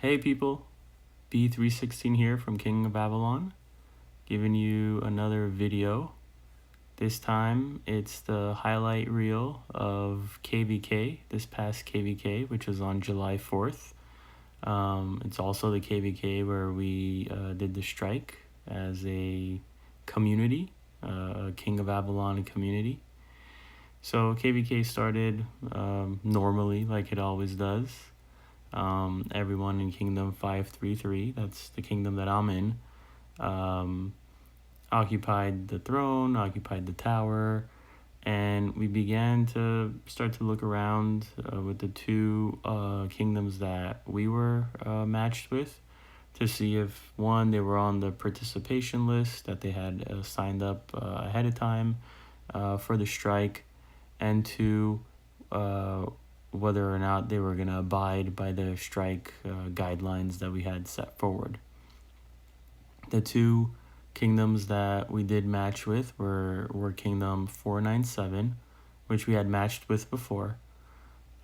Hey people, B316 here from King of Avalon, giving you another video. This time it's the highlight reel of KVK, this past KVK, which was on July 4th. It's also the KVK where we did the strike as a community, a King of Avalon community. So KVK started normally like it always does. Everyone in Kingdom 533, that's the kingdom that I'm in, occupied the throne, occupied the tower, and we began to start to look around with the two kingdoms that we were matched with to see if, one, they were on the participation list, that they had signed up ahead of time for the strike, and two, whether or not they were going to abide by the strike guidelines that we had set forward. The two kingdoms that we did match with were Kingdom 497, which we had matched with before,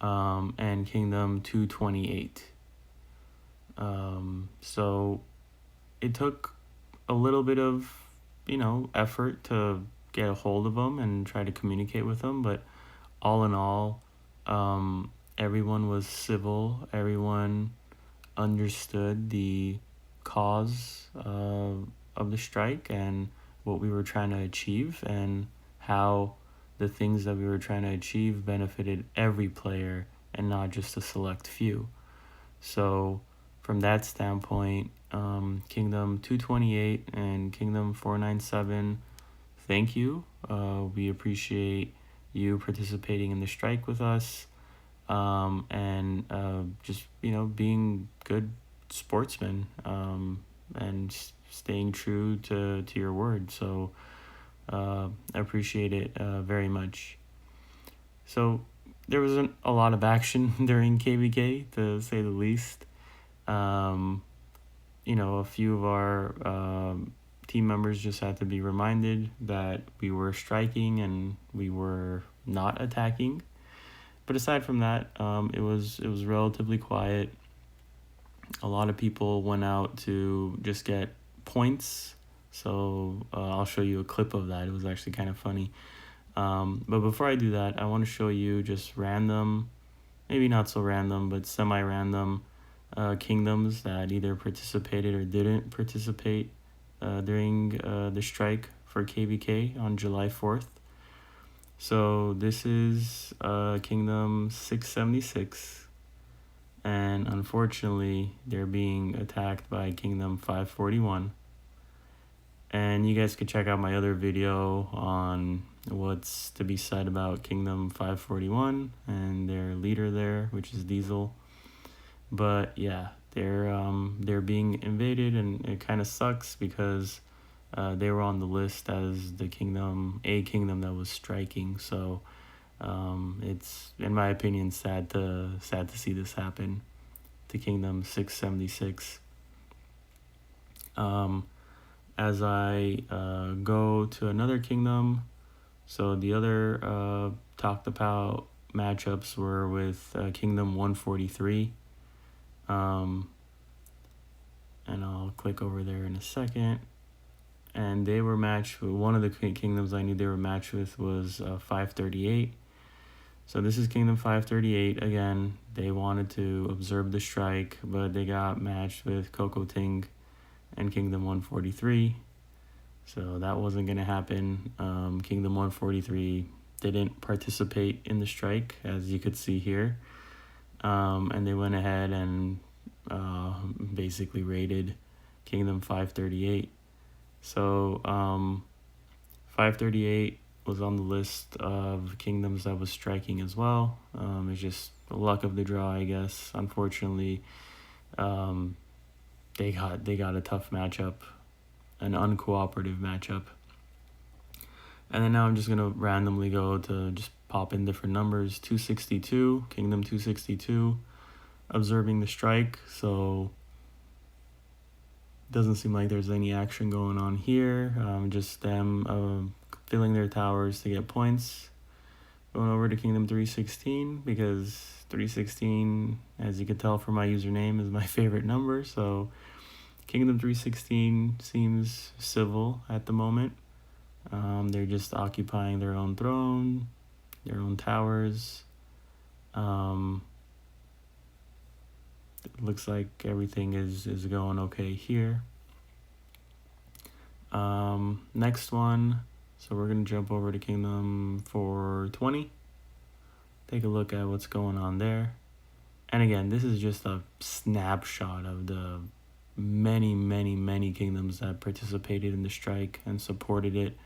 and Kingdom 228. So it took a little bit of, effort to get a hold of them and try to communicate with them, but all in all, everyone was civil. Everyone understood the cause of the strike and what we were trying to achieve, and how the things that we were trying to achieve benefited every player and not just a select few. So from that standpoint, Kingdom 228 and Kingdom 497, thank you. We appreciate you participating in the strike with us, and just being good sportsmen, and staying true to your word. So I appreciate it very much. So there wasn't a lot of action during KVK, to say the least. A few of our team members just had to be reminded that we were striking and we were not attacking. But aside from that, it was relatively quiet. A lot of people went out to just get points. So I'll show you a clip of that. It was actually kind of funny. But before I do that, I want to show you just random, maybe not so random, but semi-random kingdoms that either participated or didn't participate during the strike for KVK on July 4th. So this is Kingdom 676, and unfortunately they're being attacked by Kingdom 541. And you guys could check out my other video on what's to be said about Kingdom 541 and their leader there, which is Diesel. But yeah, they're being invaded, and it kind of sucks because they were on the list as the kingdom that was striking. So it's, in my opinion, sad to see this happen to Kingdom 676. As I go to another kingdom, so the other talked about matchups were with Kingdom 143. And I'll click over there in a second. And they were matched with, one of the kingdoms I knew they were matched with was 538. So this is Kingdom 538. Again, they wanted to observe the strike, but they got matched with Ting and Kingdom 143. So that wasn't going to happen. Kingdom 143 didn't participate in the strike, as you could see here. And they went ahead and basically raided Kingdom 538. So 538 was on the list of kingdoms that was striking as well. It's just the luck of the draw, I guess. Unfortunately, they got a tough matchup, an uncooperative matchup. And then now I'm just gonna randomly go to just pop in different numbers. 262, Kingdom 262, observing the strike. So doesn't seem like there's any action going on here. Just them filling their towers to get points. Going over to Kingdom 316 because 316, as you could tell from my username, is my favorite number. So Kingdom 316 seems civil at the moment. They're just occupying their own throne, their own towers. It looks like everything is going okay here. Next one, so we're going to jump over to Kingdom 420. Take a look at what's going on there. And again, this is just a snapshot of the many, many, many kingdoms that participated in the strike and supported it,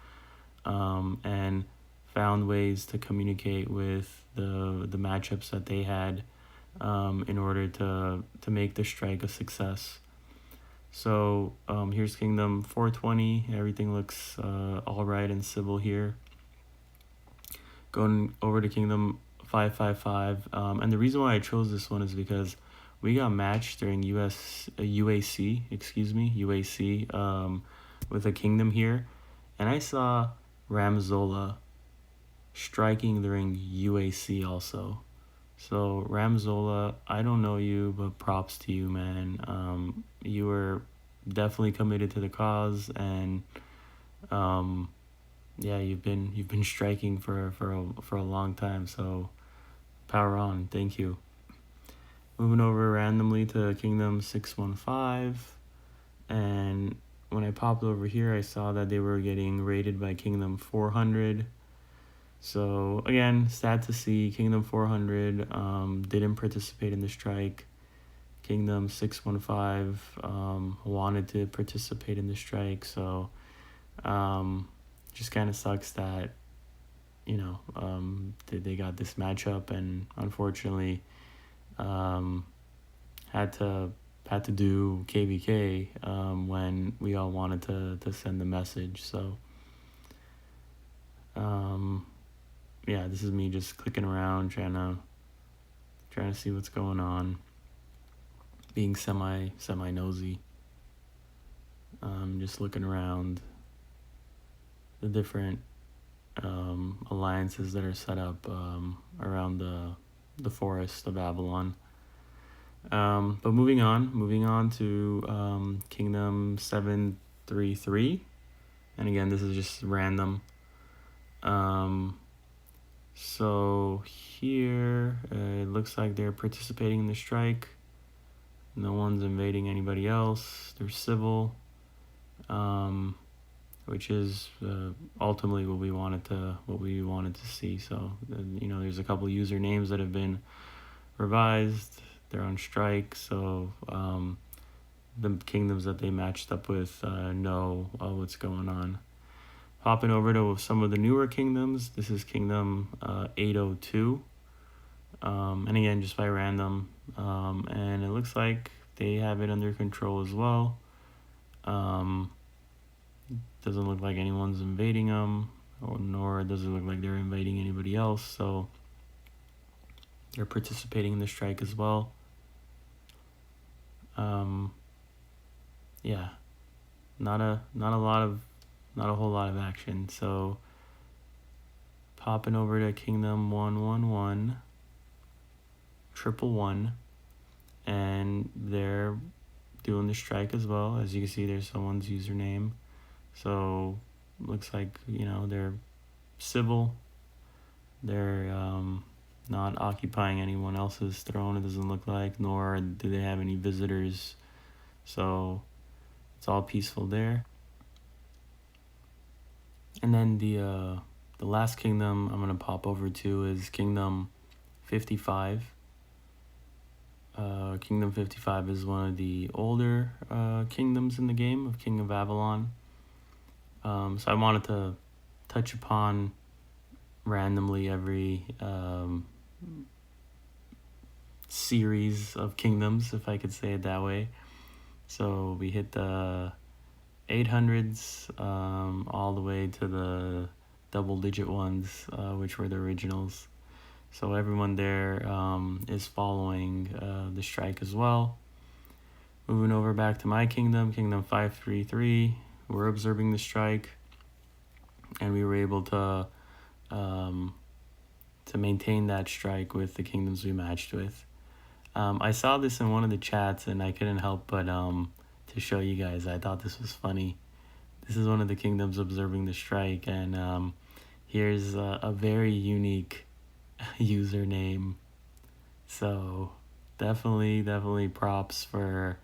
and found ways to communicate with the matchups that they had, in order to make the strike a success. So here's Kingdom 420. Everything looks all right and civil here. Going over to Kingdom 555, and the reason why I chose this one is because we got matched during UAC, with a kingdom here, and I saw Ramzola striking during UAC also. So Ramzola, I don't know you, but props to you, man. You were definitely committed to the cause, and yeah, you've been striking for a long time. So power on. Thank you. Moving over randomly to Kingdom 615, and when I popped over here, I saw that they were getting raided by Kingdom 400. So again, sad to see. Kingdom 400 didn't participate in the strike. Kingdom 615 wanted to participate in the strike. So just kind of sucks that, you know, they got this matchup, and unfortunately had to do KVK when we all wanted to send the message. So yeah, this is me just clicking around, trying to see what's going on, being semi nosy. Just looking around the different alliances that are set up around the forest of Avalon. But moving on to Kingdom 733, and again, this is just random. So here it looks like they're participating in the strike. No one's invading anybody else. They're civil, which is ultimately what we wanted to see. So you know, there's a couple usernames that have been revised. They're on strike, so the kingdoms that they matched up with know what's going on. Hopping over to some of the newer kingdoms. This is Kingdom 802. And again, just by random. And it looks like they have it under control as well. Doesn't look like anyone's invading them, nor does it look like they're invading anybody else. So they're participating in the strike as well. Yeah, not a whole lot of action. So popping over to Kingdom 111, 111, and they're doing the strike as well. As you can see, there's someone's username. So looks like, you know, they're civil. They're not occupying anyone else's throne, it doesn't look like, nor do they have any visitors. So it's all peaceful there. And then the last kingdom I'm gonna pop over to is Kingdom 55. Kingdom 55 is one of the older kingdoms in the game of King of Avalon. So I wanted to touch upon randomly every series of kingdoms, if I could say it that way. So we hit the 800s all the way to the double-digit ones, which were the originals. So everyone there is following the strike as well. Moving over back to my kingdom, Kingdom 533, we're observing the strike, and we were able to maintain that strike with the kingdoms we matched with. I saw this in one of the chats and I couldn't help but to show you guys. I thought this was funny. This is one of the kingdoms observing the strike, and here's a very unique username. So definitely props for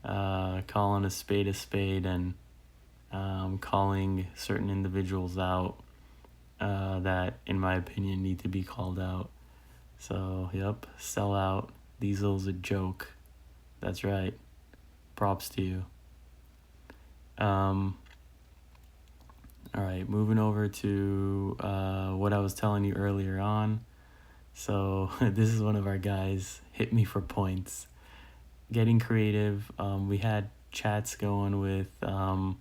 calling a spade and calling certain individuals out that, in my opinion, need to be called out. So, yep, sell out. Diesel's a joke. That's right. Props to you. All right, moving over to what I was telling you earlier on. So this is one of our guys, hit me for points. Getting creative. We had chats going with some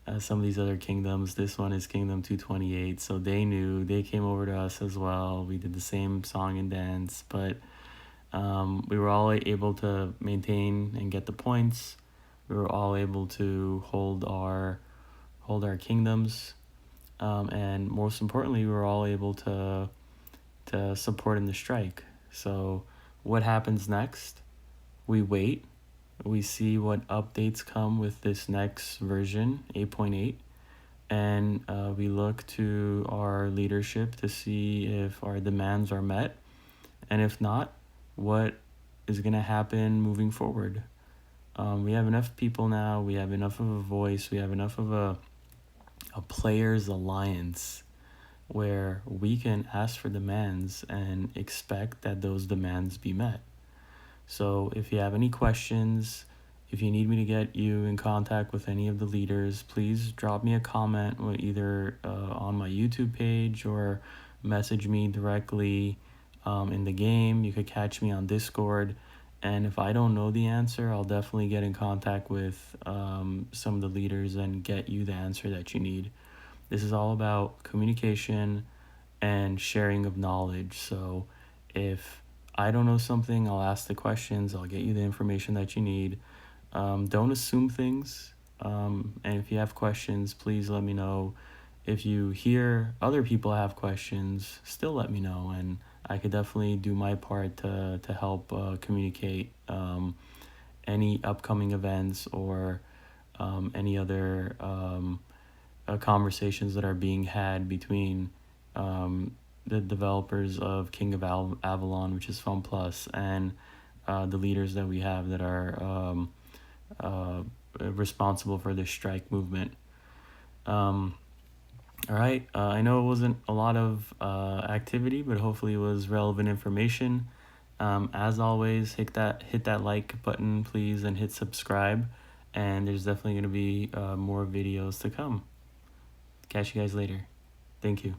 of these other kingdoms. This one is Kingdom 228, so they knew. They came over to us as well. We did the same song and dance, but we were all able to maintain and get the points. We were all able to hold our kingdoms, and most importantly, we were all able to support in the strike. So what happens next? We wait. We see what updates come with this next version, 8.8, and we look to our leadership to see if our demands are met, and if not, what is going to happen moving forward. We have enough people now. We have enough of a voice. We have enough of a players alliance where we can ask for demands and expect that those demands be met. So if you have any questions, if you need me to get you in contact with any of the leaders, please drop me a comment either on my YouTube page or message me directly in the game. You could catch me on Discord. And if I don't know the answer, I'll definitely get in contact with some of the leaders and get you the answer that you need. This is all about communication and sharing of knowledge. So if I don't know something, I'll ask the questions. I'll get you the information that you need. Don't assume things. And if you have questions, please let me know. If you hear other people have questions, still let me know. And I could definitely do my part to help communicate any upcoming events or any other conversations that are being had between the developers of King of Avalon, which is Fun Plus, and the leaders that we have that are responsible for this strike movement. All right, I know it wasn't a lot of activity, but hopefully it was relevant information. As always, hit that like button, please, and hit subscribe. And there's definitely going to be more videos to come. Catch you guys later. Thank you.